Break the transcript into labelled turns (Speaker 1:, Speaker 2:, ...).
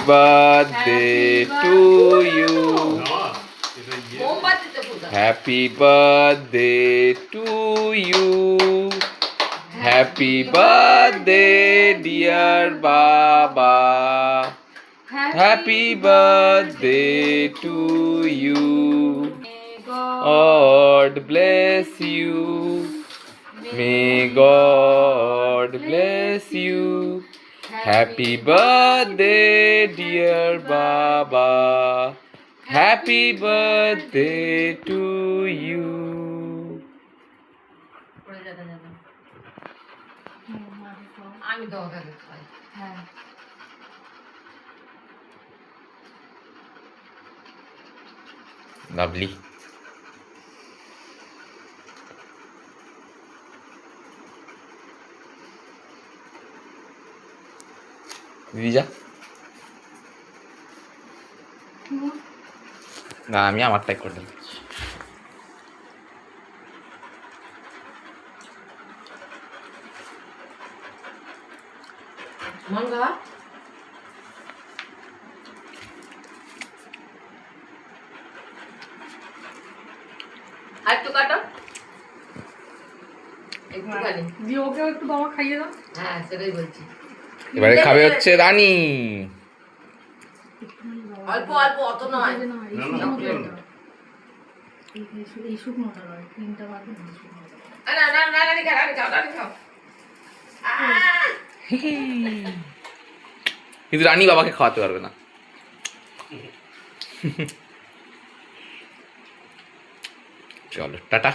Speaker 1: birthday to you. Happy birthday to you. Happy birthday dear Baba. Happy birthday to you. God bless you. May God bless you. Happy birthday dear Baba. Happy birthday to you.
Speaker 2: আমি দরকার খাই হ্যাঁ
Speaker 1: Lovely. দিদি যা না আমি আমারটাই করে দিলাম
Speaker 2: মাঙ্গা আর একটু কাটো একটুখানি
Speaker 3: দিয়ে ওকে একটু বাবা খাইয়ে দাও।
Speaker 2: হ্যাঁ সেটাই বলছি
Speaker 1: এবারে খাবে হচ্ছে রানী
Speaker 2: অল্প অল্প অত নয়
Speaker 3: এই শুকনোটা নয় ক্রিমটা বাদে না শুকনোটা
Speaker 2: না না না রানী খাও রানী খাও
Speaker 1: কিন্তু রানী বাবাকে খাওয়াতে পারবে না চলো টাটা